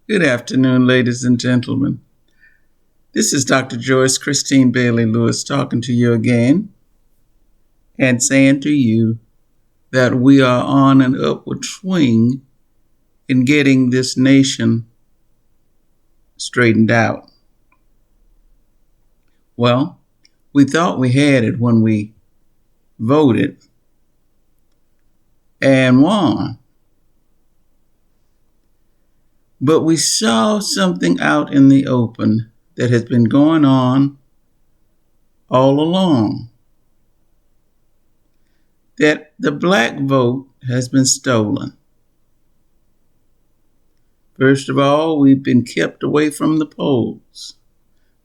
Good afternoon, ladies and gentlemen. This is Dr. Joice Christine Bailey Lewis talking to you again and saying to you that we are on an upward swing in getting this nation straightened out. Well, we thought we had it when we voted and won. But we saw something out in the open that has been going on all along. That the black vote has been stolen. First of all, we've been kept away from the polls.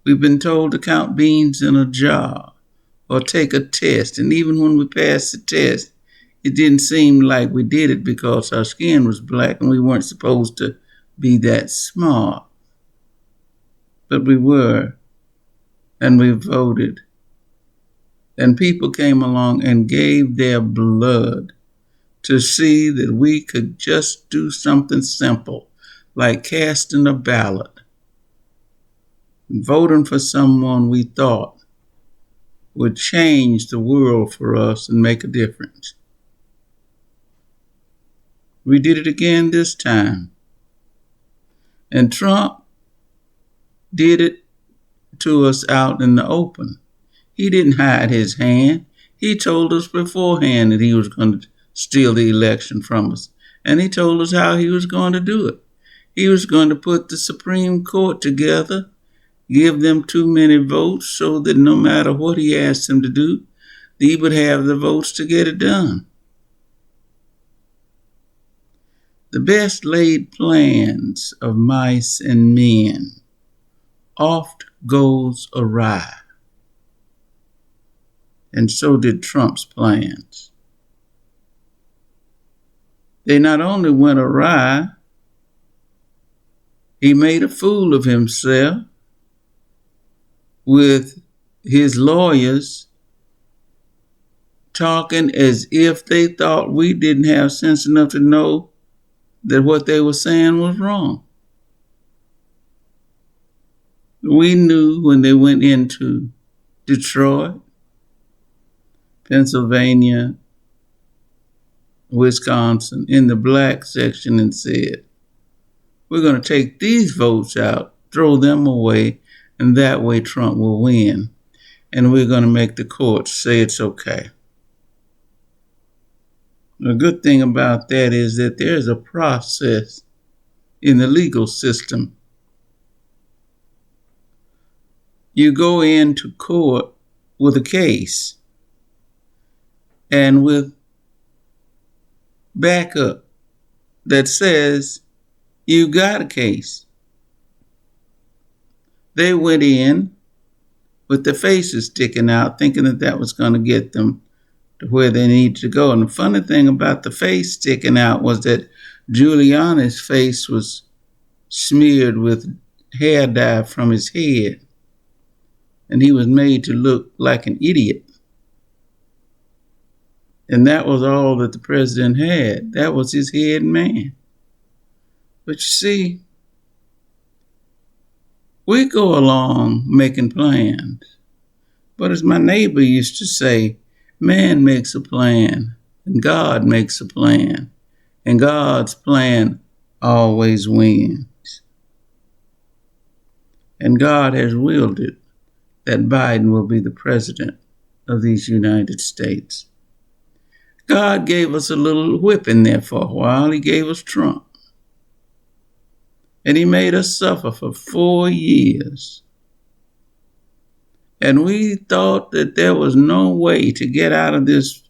We've been told to count beans in a jar or take a test. And even when we passed the test, it didn't seem like we did it because our skin was black and we weren't supposed to be that smart. But we were, and we voted. And people came along and gave their blood to see that we could just do something simple, like casting a ballot, and voting for someone we thought would change the world for us and make a difference. We did it again this time. And Trump did it to us out in the open. He didn't hide his hand. He told us beforehand that he was going to steal the election from us. And he told us how he was going to do it. He was going to put the Supreme Court together, give them too many votes so that no matter what he asked them to do, he would have the votes to get it done. The best laid plans of mice and men oft goes awry. And so did Trump's plans. They not only went awry, he made a fool of himself with his lawyers talking as if they thought we didn't have sense enough to know that what they were saying was wrong. We knew when they went into Detroit, Pennsylvania, Wisconsin, in the black section and said, we're going to take these votes out, throw them away, and that way Trump will win. And we're going to make the courts say it's okay. The good thing about that is that there's a process in the legal system. You go into court with a case and with backup that says you got a case. They went in with their faces sticking out, thinking that that was going to get them to where they needed to go. And the funny thing about the face sticking out was that Giuliani's face was smeared with hair dye from his head, and he was made to look like an idiot. And that was all that the president had. That was his head man. But you see, we go along making plans. But as my neighbor used to say, man makes a plan, and God makes a plan, and God's plan always wins. And God has willed it that Biden will be the president of these United States. God gave us a little whipping there for a while. He gave us Trump. And he made us suffer for 4 years. And we thought that there was no way to get out of this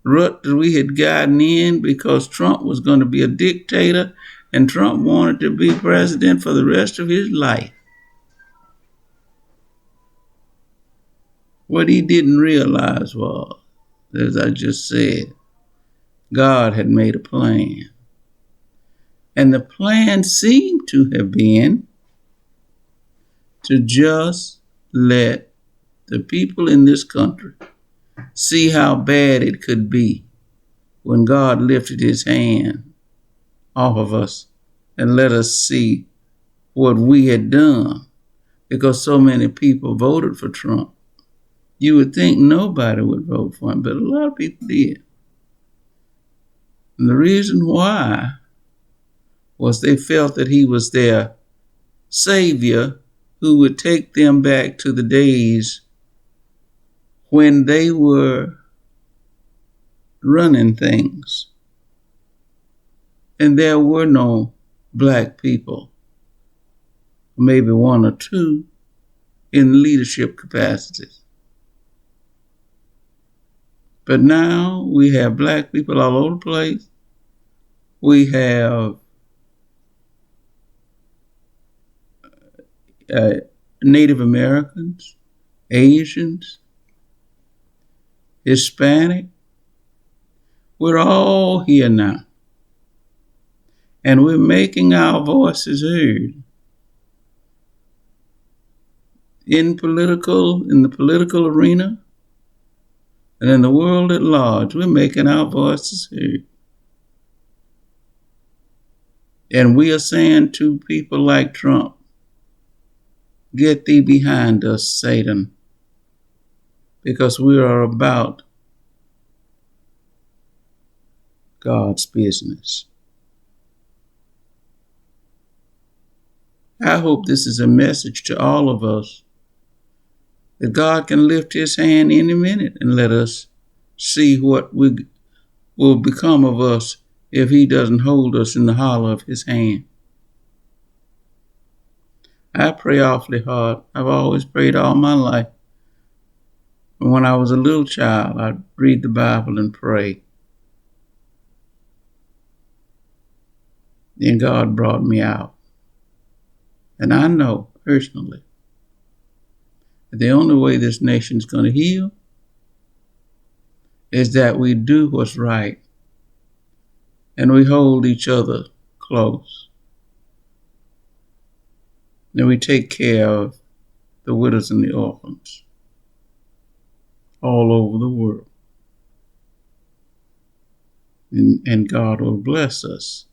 rut that we had gotten in because Trump was going to be a dictator and Trump wanted to be president for the rest of his life. What he didn't realize was, as I just said, God had made a plan. And the plan seemed to have been to just let the people in this country see how bad it could be when God lifted his hand off of us and let us see what we had done because so many people voted for Trump. You would think nobody would vote for him, but a lot of people did. And the reason why was they felt that he was their savior who would take them back to the days when they were running things. And there were no black people, maybe one or two, in leadership capacities. But now we have black people all over the place. We have Native Americans, Asians, Hispanic. We're all here now. And we're making our voices heard. In the political arena, and in the world at large, we're making our voices heard. And we are saying to people like Trump, get thee behind us, Satan, because we are about God's business. I hope this is a message to all of us that God can lift his hand any minute and let us see what will become of us if he doesn't hold us in the hollow of his hand. I pray awfully hard. I've always prayed all my life. And when I was a little child, I'd read the Bible and pray. Then God brought me out. And I know personally that the only way this nation's going to heal is that we do what's right and we hold each other close. And we take care of the widows and the orphans all over the world. And God will bless us.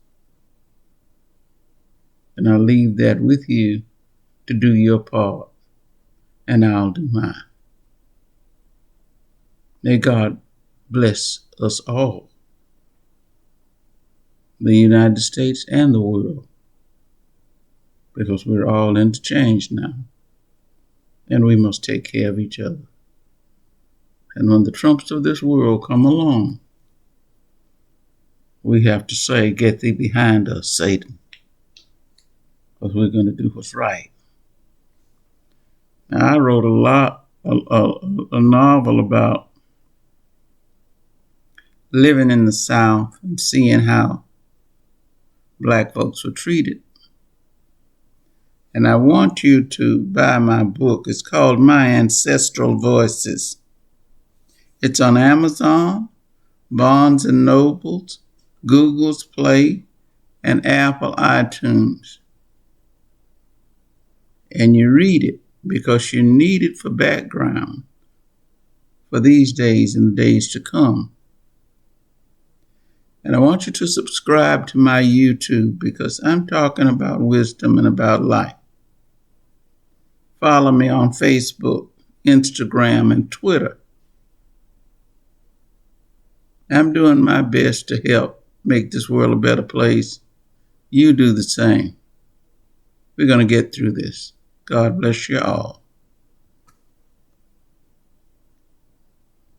And I'll leave that with you to do your part, and I'll do mine. May God bless us all, the United States and the world, because we're all interchanged now, and we must take care of each other. And when the Trumps of this world come along, we have to say, get thee behind us, Satan, because we're going to do what's right. Now, I wrote a novel about living in the South and seeing how black folks were treated. And I want you to buy my book. It's called My Ancestral Voices. It's on Amazon, Barnes & Nobles, Google's Play, and Apple iTunes. And you read it because you need it for background for these days and the days to come. And I want you to subscribe to my YouTube because I'm talking about wisdom and about life. Follow me on Facebook, Instagram, and Twitter. I'm doing my best to help make this world a better place. You do the same. We're going to get through this. God bless you all.